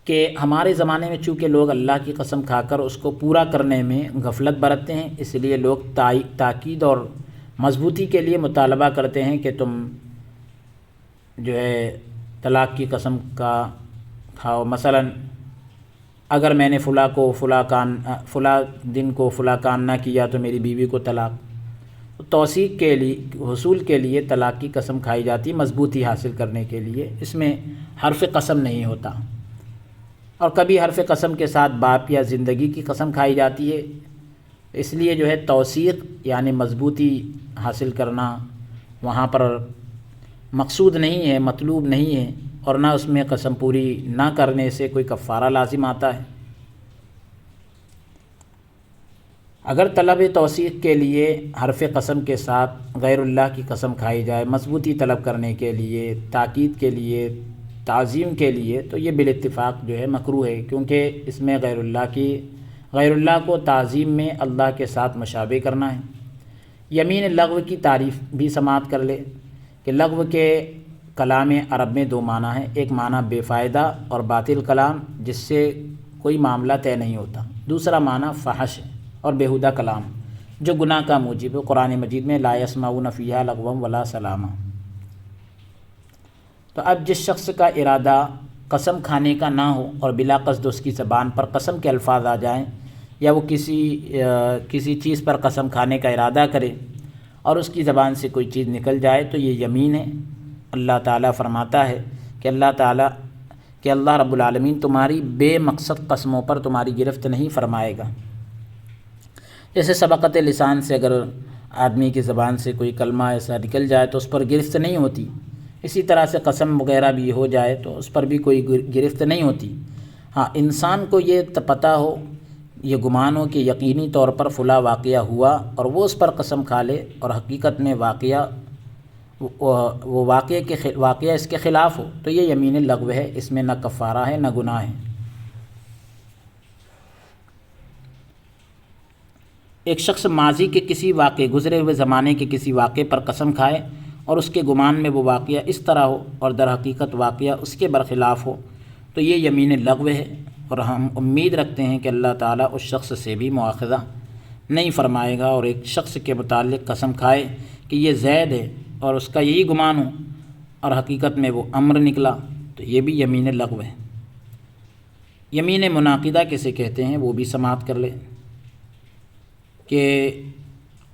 کہ ہمارے زمانے میں چونکہ لوگ اللہ کی قسم کھا کر اس کو پورا کرنے میں غفلت برتتے ہیں، اس لیے لوگ تاکید اور مضبوطی کے لیے مطالبہ کرتے ہیں کہ تم جو ہے طلاق کی قسم کا کھاؤ۔ مثلا اگر میں نے فلاں دن کو فلاں کام نہ کیا تو میری بیوی کو طلاق۔ توثیق کے لیے، حصول کے لیے طلاق کی قسم کھائی جاتی، مضبوطی حاصل کرنے کے لیے، اس میں حرف قسم نہیں ہوتا۔ اور کبھی حرف قسم کے ساتھ باپ یا زندگی کی قسم کھائی جاتی ہے، اس لیے جو ہے توثیق یعنی مضبوطی حاصل کرنا وہاں پر مقصود نہیں ہے، مطلوب نہیں ہے، اور نہ اس میں قسم پوری نہ کرنے سے کوئی کفارہ لازم آتا ہے۔ اگر طلب توثیق کے لیے حرف قسم کے ساتھ غیر اللہ کی قسم کھائی جائے، مضبوطی طلب کرنے کے لیے، تاکید کے لیے، تعظیم کے لیے، تو یہ بالاتفاق جو ہے مکروہ ہے، کیونکہ اس میں غیر اللہ کو تعظیم میں اللہ کے ساتھ مشابہ کرنا ہے۔ یمین لغو کی تعریف بھی سماعت کر لے کہ لغو کے کلام عرب میں دو معنی ہیں، ایک معنی بے فائدہ اور باطل کلام جس سے کوئی معاملہ طے نہیں ہوتا، دوسرا معنی فحش ہے اور بیہودہ کلام جو گناہ کا موجب ہے۔ قرآن مجید میں لا یسمعون فیہا لغوا ولا سلاما۔ تو اب جس شخص کا ارادہ قسم کھانے کا نہ ہو اور بلا قصد اس کی زبان پر قسم کے الفاظ آ جائیں، یا وہ کسی چیز پر قسم کھانے کا ارادہ کرے اور اس کی زبان سے کوئی چیز نکل جائے تو یہ یمین ہے۔ اللہ تعالیٰ فرماتا ہے کہ اللہ رب العالمین تمہاری بے مقصد قسموں پر تمہاری گرفت نہیں فرمائے گا۔ جیسے سبقت لسان سے اگر آدمی کی زبان سے کوئی کلمہ ایسا نکل جائے تو اس پر گرفت نہیں ہوتی، اسی طرح سے قسم وغیرہ بھی ہو جائے تو اس پر بھی کوئی گرفت نہیں ہوتی۔ ہاں، انسان کو یہ پتہ ہو، یہ گمان ہو کہ یقینی طور پر فلاں واقعہ ہوا اور وہ اس پر قسم کھا لے اور حقیقت میں واقعہ وہ واقعہ اس کے خلاف ہو تو یہ یمین لغو ہے، اس میں نہ کفارہ ہے نہ گناہ ہے۔ ایک شخص ماضی کے کسی واقعے، گزرے ہوئے زمانے کے کسی واقعے پر قسم کھائے اور اس کے گمان میں وہ واقعہ اس طرح ہو اور در حقیقت واقعہ اس کے برخلاف ہو تو یہ یمین لغو ہے، اور ہم امید رکھتے ہیں کہ اللہ تعالیٰ اس شخص سے بھی مواخذہ نہیں فرمائے گا۔ اور ایک شخص کے متعلق قسم کھائے کہ یہ زید ہے اور اس کا یہی گمان ہو اور حقیقت میں وہ امر نکلا تو یہ بھی یمین لغو ہے۔ یمین منعقدہ کسے کہتے ہیں وہ بھی سماعت کر لے کہ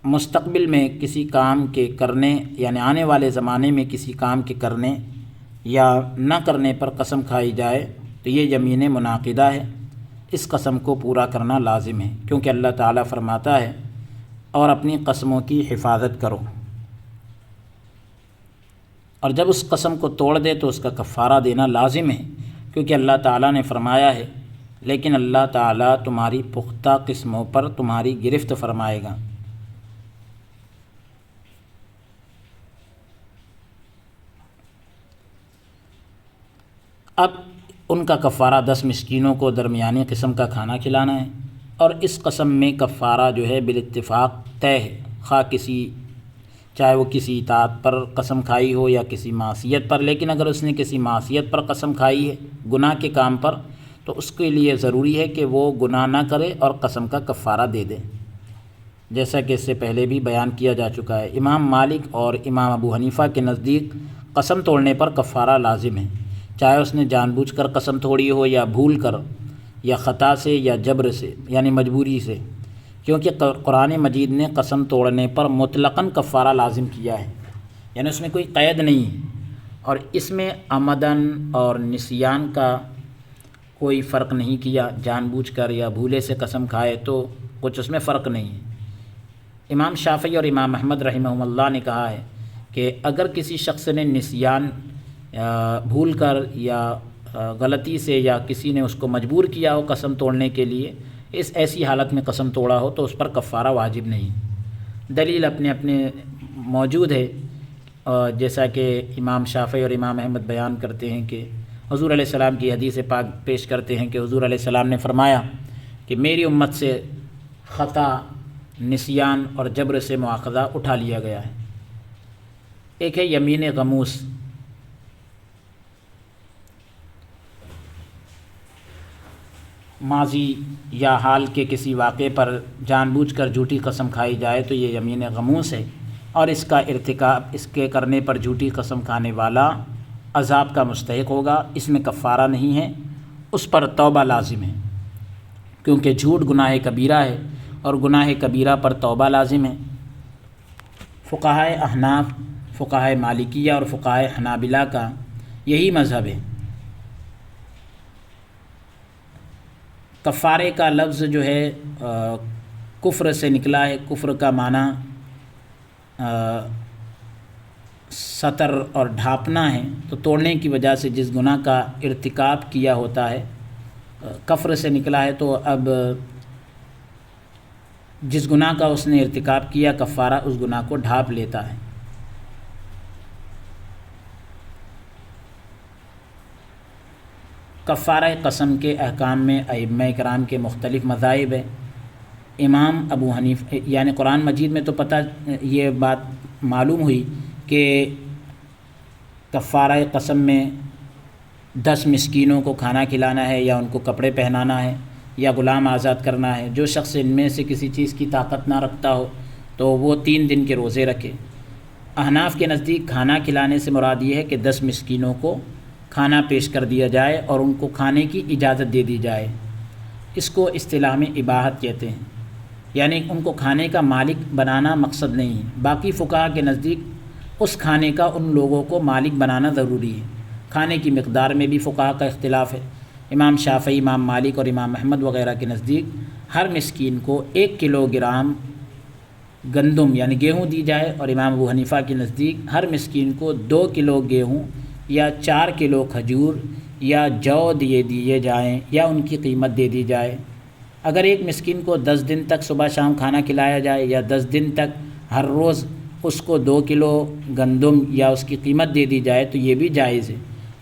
مستقبل میں کسی کام کے کرنے، یعنی آنے والے زمانے میں کسی کام کے کرنے یا نہ کرنے پر قسم کھائی جائے تو یہ یمین منعقدہ ہے۔ اس قسم کو پورا کرنا لازم ہے، کیونکہ اللہ تعالیٰ فرماتا ہے اور اپنی قسموں کی حفاظت کرو، اور جب اس قسم کو توڑ دے تو اس کا کفارہ دینا لازم ہے، کیونکہ اللہ تعالیٰ نے فرمایا ہے لیکن اللہ تعالیٰ تمہاری پختہ قسموں پر تمہاری گرفت فرمائے گا۔ اب ان کا کفارہ 10 مسکینوں کو درمیانی قسم کا کھانا کھلانا ہے، اور اس قسم میں کفارہ جو ہے بالاتفاق طے ہے، خواہ چاہے وہ کسی اطاعت پر قسم کھائی ہو یا کسی معصیت پر، لیکن اگر اس نے کسی معصیت پر قسم کھائی ہے، گناہ کے کام پر، تو اس کے لیے ضروری ہے کہ وہ گناہ نہ کرے اور قسم کا کفارہ دے دے، جیسا کہ اس سے پہلے بھی بیان کیا جا چکا ہے۔ امام مالک اور امام ابو حنیفہ کے نزدیک قسم توڑنے پر کفارہ لازم ہے، چاہے اس نے جان بوجھ کر قسم توڑی ہو یا بھول کر یا خطا سے یا جبر سے، یعنی مجبوری سے، کیونکہ قرآن مجید نے قسم توڑنے پر مطلقاً کفارہ لازم کیا ہے، یعنی اس میں کوئی قید نہیں ہے، اور اس میں عمدن اور نسیان کا کوئی فرق نہیں کیا، جان بوجھ کر یا بھولے سے قسم کھائے تو کچھ اس میں فرق نہیں ہے۔ امام شافعی اور امام احمد رحمہم اللہ نے کہا ہے کہ اگر کسی شخص نے نسیان بھول کر یا غلطی سے یا کسی نے اس کو مجبور کیا ہو قسم توڑنے کے لیے، اس ایسی حالت میں قسم توڑا ہو تو اس پر کفارہ واجب نہیں۔ دلیل اپنے اپنے موجود ہے، جیسا کہ امام شافعی اور امام احمد بیان کرتے ہیں کہ حضور علیہ السلام کی حدیث پاک پیش کرتے ہیں کہ حضور علیہ السلام نے فرمایا کہ میری امت سے خطا، نسیان اور جبر سے مواخذہ اٹھا لیا گیا ہے۔ ایک ہے یمین غموس، ماضی یا حال کے کسی واقعے پر جان بوجھ کر جھوٹی قسم کھائی جائے تو یہ یمین غموس ہے، اور اس کا ارتکاب، اس کے کرنے پر جھوٹی قسم کھانے والا عذاب کا مستحق ہوگا، اس میں کفارہ نہیں ہے، اس پر توبہ لازم ہے، کیونکہ جھوٹ گناہ کبیرہ ہے اور گناہ کبیرہ پر توبہ لازم ہے۔ فقہائے احناف، فقہائے مالکیہ اور فقہائے حنابلہ کا یہی مذہب ہے۔ کفارے کا لفظ جو ہے کفر سے نکلا ہے، کفر کا معنی ستر اور ڈھانپنا ہے، تو توڑنے کی وجہ سے جس گناہ کا ارتکاب کیا ہوتا ہے کفر سے نکلا ہے، تو اب جس گناہ کا اس نے ارتکاب کیا کفارہ اس گناہ کو ڈھانپ لیتا ہے۔ کفارہ قسم کے احکام میں ائمہ کرام کے مختلف مذاہب ہیں۔ امام ابو حنیفہ، یعنی قرآن مجید میں تو پتہ یہ بات معلوم ہوئی کہ کفارہ قسم میں 10 مسکینوں کو کھانا کھلانا ہے یا ان کو کپڑے پہنانا ہے یا غلام آزاد کرنا ہے۔ جو شخص ان میں سے کسی چیز کی طاقت نہ رکھتا ہو تو وہ 3 دن کے روزے رکھے۔ احناف کے نزدیک کھانا کھلانے سے مراد یہ ہے کہ 10 مسکینوں کو کھانا پیش کر دیا جائے اور ان کو کھانے کی اجازت دے دی جائے، اس کو اصطلاح میں اباحت کہتے ہیں، یعنی ان کو کھانے کا مالک بنانا مقصد نہیں ہے۔ باقی فقہا کے نزدیک اس کھانے کا ان لوگوں کو مالک بنانا ضروری ہے۔ کھانے کی مقدار میں بھی فقہا کا اختلاف ہے۔ امام شافعی، امام مالک اور امام احمد وغیرہ کے نزدیک ہر مسکین کو 1 کلو گرام گندم یعنی گیہوں دی جائے، اور امام ابو حنیفہ کے نزدیک ہر مسکین کو 2 کلو گیہوں یا 4 کلو کھجور یا جو دیے جائیں یا ان کی قیمت دے دی جائے۔ اگر ایک مسکین کو 10 دن تک صبح شام کھانا کھلایا جائے یا 10 دن تک ہر روز اس کو 2 کلو گندم یا اس کی قیمت دے دی جائے تو یہ بھی جائز ہے۔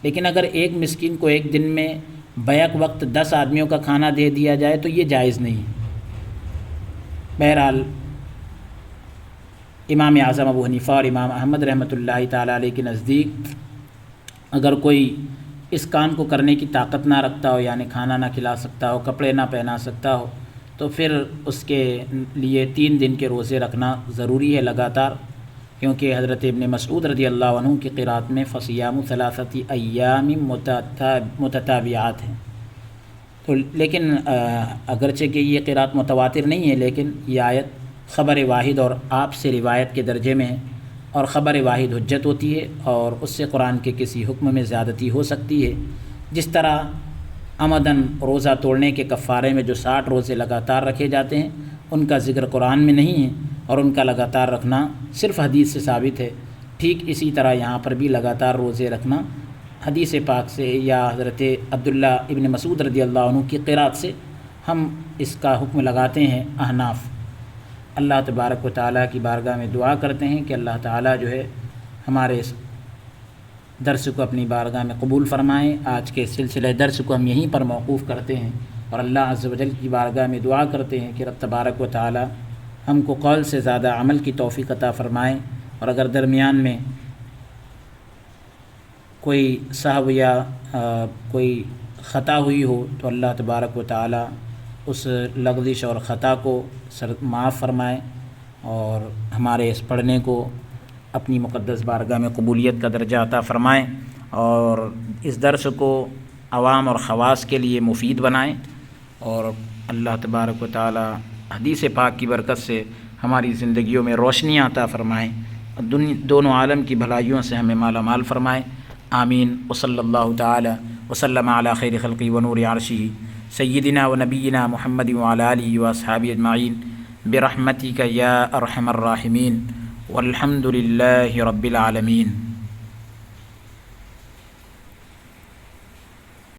لیکن اگر ایک مسکین کو ایک دن میں بیک وقت 10 آدمیوں کا کھانا دے دیا جائے تو یہ جائز نہیں ہے۔ بہرحال امام اعظم ابو حنیفہ اور امام احمد رحمۃ اللہ تعالیٰ علیہ کے نزدیک اگر کوئی اس کام کو کرنے کی طاقت نہ رکھتا ہو، یعنی کھانا نہ کھلا سکتا ہو، کپڑے نہ پہنا سکتا ہو، تو پھر اس کے لیے 3 دن کے روزے رکھنا ضروری ہے لگاتار، کیونکہ حضرت ابن مسعود رضی اللہ عنہ کی قرات میں فصیام 3 ایام متتابعات ہیں۔ تو لیکن اگرچہ کہ یہ قرات متواتر نہیں ہے، لیکن یہ آیت خبر واحد اور آپ سے روایت کے درجے میں ہے، اور خبر واحد حجت ہوتی ہے، اور اس سے قرآن کے کسی حکم میں زیادتی ہو سکتی ہے۔ جس طرح عمداً روزہ توڑنے کے کفارے میں جو 60 روزے لگاتار رکھے جاتے ہیں ان کا ذکر قرآن میں نہیں ہے، اور ان کا لگاتار رکھنا صرف حدیث سے ثابت ہے، ٹھیک اسی طرح یہاں پر بھی لگاتار روزے رکھنا حدیث پاک سے یا حضرت عبداللہ ابن مسعود رضی اللہ عنہ کی قرات سے ہم اس کا حکم لگاتے ہیں احناف۔ اللہ تبارک و تعالیٰ کی بارگاہ میں دعا کرتے ہیں کہ اللہ تعالیٰ جو ہے ہمارے اس درس کو اپنی بارگاہ میں قبول فرمائیں۔ آج کے سلسلہ درس کو ہم یہیں پر موقوف کرتے ہیں، اور اللہ عز و جل کی بارگاہ میں دعا کرتے ہیں کہ رب تبارک و تعالیٰ ہم کو قول سے زیادہ عمل کی توفیق عطا فرمائیں، اور اگر درمیان میں کوئی سہو یا کوئی خطا ہوئی ہو تو اللہ تبارک و تعالیٰ اس لغزش اور خطا کو معاف فرمائے، اور ہمارے اس پڑھنے کو اپنی مقدس بارگاہ میں قبولیت کا درجہ عطا فرمائیں، اور اس درس کو عوام اور خواص کے لیے مفید بنائیں، اور اللہ تبارک و تعالیٰ حدیث پاک کی برکت سے ہماری زندگیوں میں روشنیاں عطا فرمائیں، دونوں عالم کی بھلائیوں سے ہمیں مالا مال فرمائیں۔ آمین۔ وصلی اللہ تعالی وسلم علی خیر خلقی ونور عرشہ سیدنا و نبینا محمد وعلی آلہ واصحابہ اجمعین برحمتک یا ارحم الراحمین، والحمد للہ رب العالمین۔